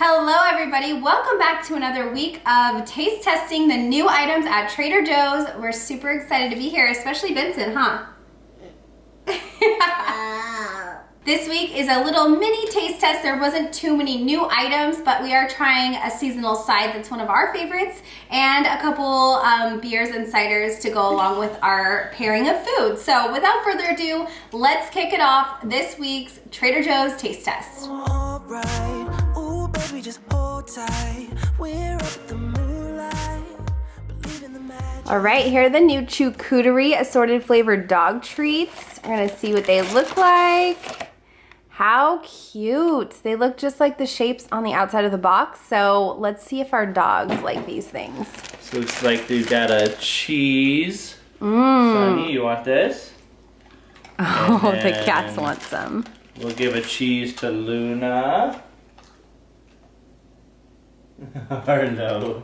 Hello everybody, welcome back to another week of taste testing the new items at Trader Joe's. We're super excited to be here, especially Vincent, huh? This week is a little mini taste test. There wasn't too many new items, but we are trying a seasonal side that's one of our favorites and a couple beers and ciders to go along with our pairing of food. So without further ado, let's kick it off this week's Trader Joe's taste test. All right. Ooh, baby, just hold tight. We're up at the moonlight. Believe in the magic. All right, here are the new Cutery assorted flavored dog treats. We're gonna see what they look like. How cute. They look just like the shapes on the outside of the box. So let's see if our dogs like these things. So it's like they've got a cheese. Sunny, you want this? Oh, And the cats want some. We'll give a cheese to Luna. Or no.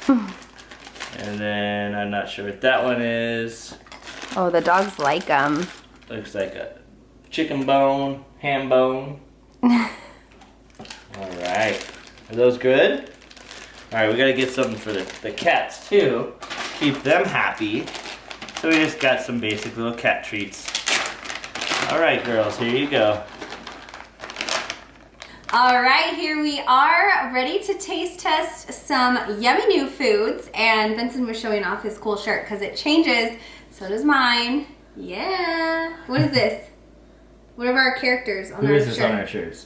And then I'm not sure what that one is. Oh, the dogs like them. Looks like a chicken bone, ham bone. Alright. Are those good? Alright, we gotta get something for the cats too. Keep them happy. So we just got some basic little cat treats. Alright girls, here you go. All right, here we are, ready to taste test some yummy new foods. And Vincent was showing off his cool shirt because it changes. So does mine. Yeah. What is this? What are our characters on Who our is this shirt? on our shirts?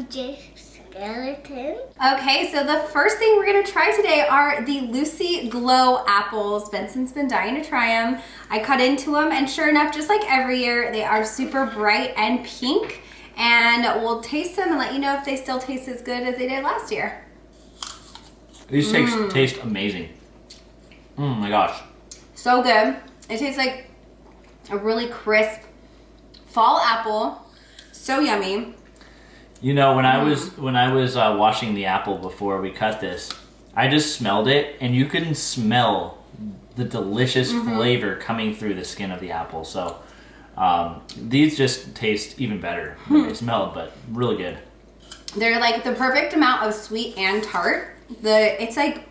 Just skeleton. Okay, so the first thing we're gonna try today are the Lucy Glow apples. Vincent's been dying to try them. I cut into them, and sure enough, just like every year, they are super bright and pink. And we'll taste them and let you know if they still taste as good as they did last year. These taste amazing. Oh my gosh. So good. It tastes like a really crisp fall apple. So yummy. You know, when I was washing the apple before we cut this, I just smelled it, and you can smell the delicious flavor coming through the skin of the apple. So these just taste even better than they smelled, but really good. They're like the perfect amount of sweet and tart. It's like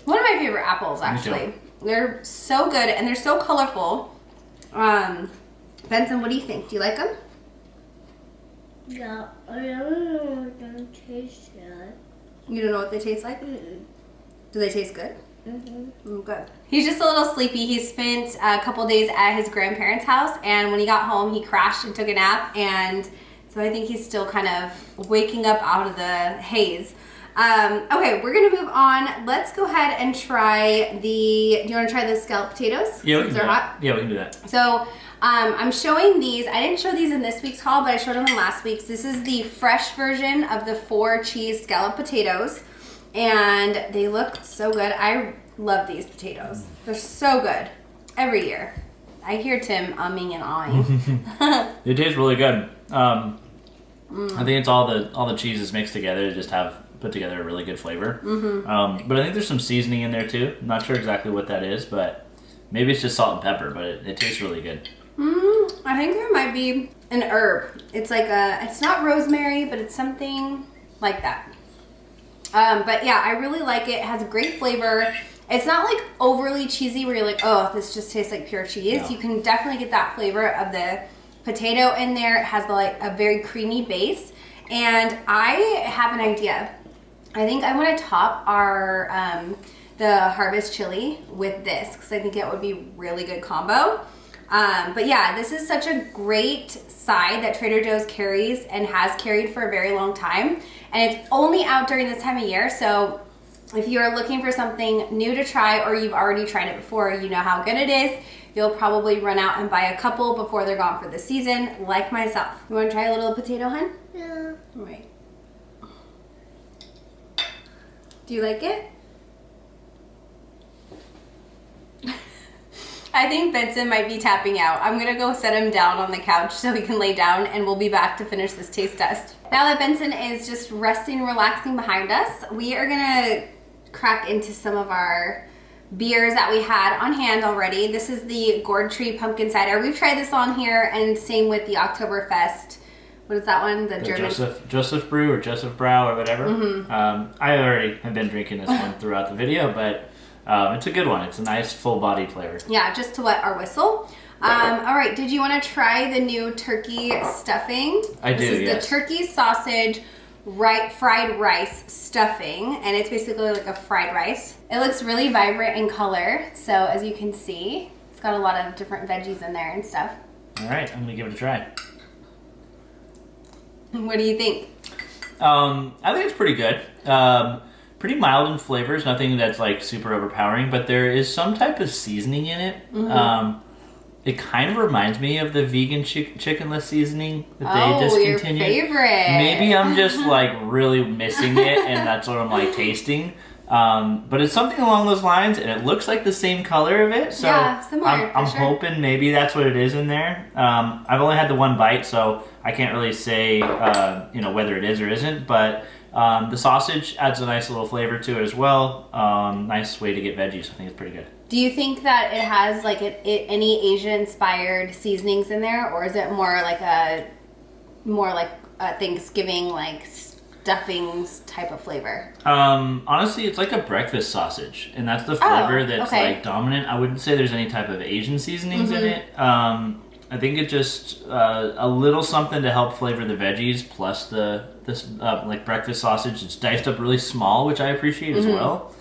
one of my favorite apples, actually. They're so good and they're so colorful. Benson, what do you think? Do you like them? Yeah, I don't know what they taste like. You don't know what they taste like? Mm-mm. Do they taste good? Mm-hmm. Good. He's just a little sleepy. He spent a couple days at his grandparents' house, and when he got home, he crashed and took a nap, and so I think he's still kind of waking up out of the haze. Okay, we're gonna move on. Let's go ahead and try do you want to try the scalloped potatoes? Yeah, we Since can do they're that. hot? Yeah, we can do that. So I'm showing these. I didn't show these in this week's haul, but I showed them in last week's. This is the fresh version of the 4 cheese scalloped potatoes, and they look so good. I love these potatoes. They're so good. Every year. I hear Tim umming and awing. It tastes really good. I think it's all the cheeses mixed together to just put together a really good flavor. But I think there's some seasoning in there too. I'm not sure exactly what that is, but maybe it's just salt and pepper, but it tastes really good. I think there might be an herb. It's like it's not rosemary, but it's something like that. But yeah, I really like it. It has a great flavor. It's not like overly cheesy where you're like, oh, this just tastes like pure cheese. No. You can definitely get that flavor of the potato in there. It has like a very creamy base. And I have an idea. I think I want to top our the harvest chili with this because I think it would be a really good combo. But yeah, this is such a great side that Trader Joe's carries and has carried for a very long time. And it's only out during this time of year. So if you're looking for something new to try or you've already tried it before, you know how good it is. You'll probably run out and buy a couple before they're gone for the season, like myself. You want to try a little potato, hun? Yeah. All right. Do you like it? I think Benson might be tapping out. I'm gonna go set him down on the couch so he can lay down, and we'll be back to finish this taste test. Now that Benson is just resting, relaxing behind us, we are gonna crack into some of our beers that we had on hand already. This is the Cutery pumpkin cider. We've tried this on here, and same with the Oktoberfest what is that one? The German. Joseph Brew or Joseph Brow or whatever. I already have been drinking this one throughout the video, but it's a good one. It's a nice full-bodied flavor. Yeah, just to wet our whistle. All right, did you want to try the new turkey stuffing? I do, This is yes. the turkey sausage fried rice stuffing, and it's basically like a fried rice. It looks really vibrant in color, so as you can see, it's got a lot of different veggies in there and stuff. All right, I'm gonna give it a try. What do you think? I think it's pretty good. Pretty mild in flavors, nothing that's like super overpowering, but there is some type of seasoning in it. It kind of reminds me of the vegan chickenless seasoning that they discontinued. Your favorite. Maybe I'm just like really missing it, and that's what I'm like tasting. But it's something along those lines, and it looks like the same color of it. So Yeah, similar, I'm for sure. hoping maybe that's what it is in there. I've only had the one bite, so I can't really say whether it is or isn't. But the sausage adds a nice little flavor to it as well. Nice way to get veggies. I think it's pretty good. Do you think that it has like any Asian-inspired seasonings in there, or is it more like a Thanksgiving like stuffings type of flavor? Honestly, it's like a breakfast sausage, and that's the flavor that's okay. like dominant. I wouldn't say there's any type of Asian seasonings in it. I think it's just a little something to help flavor the veggies, plus this like breakfast sausage. It's diced up really small, which I appreciate as well.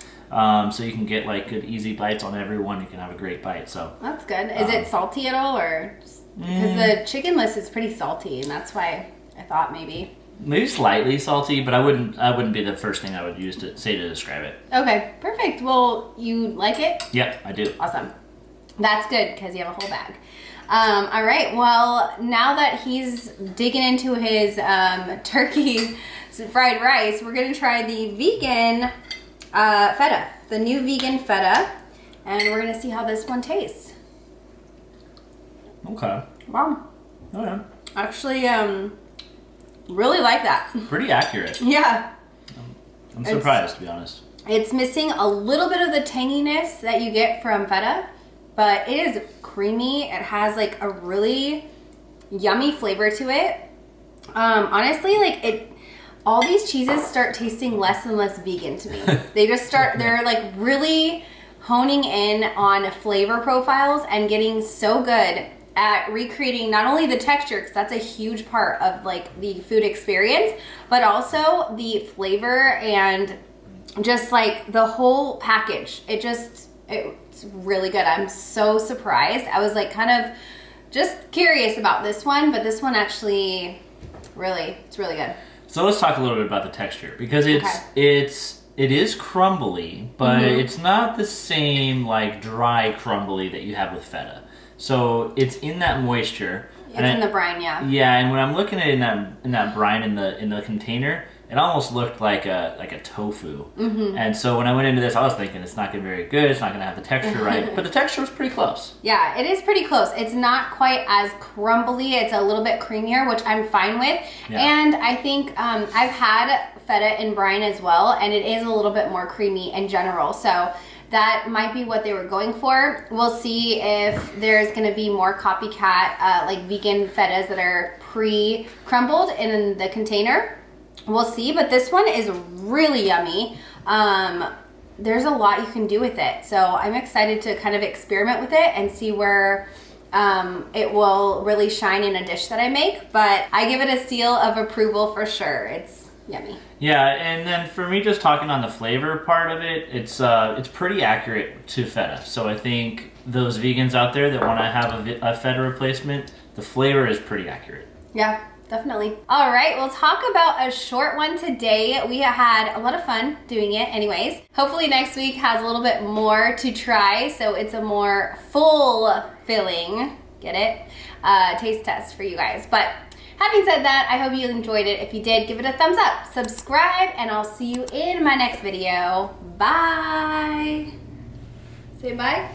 So you can get like good easy bites on every one. You can have a great bite. So That's good. Is it salty at all, or because the chickenless is pretty salty, and that's why I thought maybe. maybe slightly salty, but I wouldn't be the first thing I would use to say to describe it. Okay, perfect. Well, you like it? Yep, I do. Awesome. That's good because you have a whole bag. All right, well, now that he's digging into his turkey fried rice, we're gonna try the vegan feta, the new vegan feta, and we're gonna see how this one tastes. Okay. Wow, Okay. actually, really like that. Pretty accurate. Yeah, I'm surprised, to be honest. it's missing a little bit of the tanginess that you get from feta, but it is creamy. It has like a really yummy flavor to it. Honestly, like all these cheeses start tasting less and less vegan to me. They just start, they're like really honing in on flavor profiles and getting so good at recreating not only the texture, because that's a huge part of like the food experience, but also the flavor and just like the whole package. It's really good. I'm so surprised. I was like kind of just curious about this one, but this one actually it's really good. So let's talk a little bit about the texture, because it is crumbly, but it's not the same like dry crumbly that you have with feta. So it's in that moisture. It's in the brine, yeah. Yeah, and when I'm looking at it in that brine in the container, it almost looked like a tofu. And so when I went into this, I was thinking it's not gonna be very good. It's not gonna have the texture right, but the texture was pretty close. Yeah, it is pretty close. It's not quite as crumbly. It's a little bit creamier, which I'm fine with. Yeah. And I think I've had feta in brine as well, and it is a little bit more creamy in general. So that might be what they were going for. We'll see if there's gonna be more copycat like vegan fetas that are pre-crumbled in the container. We'll see, but this one is really yummy. There's a lot you can do with it. So I'm excited to kind of experiment with it and see where it will really shine in a dish that I make. But I give it a seal of approval for sure. It's yummy. Yeah, and then for me, just talking on the flavor part of it, it's pretty accurate to feta. So I think those vegans out there that want to have a feta replacement, the flavor is pretty accurate. Yeah, definitely. All right, we'll talk about a short one today. We had a lot of fun doing it anyways. Hopefully next week has a little bit more to try, so it's a more full-filling, get it, taste test for you guys. But having said that, I hope you enjoyed it. If you did, give it a thumbs up, subscribe, and I'll see you in my next video. Bye. Say bye.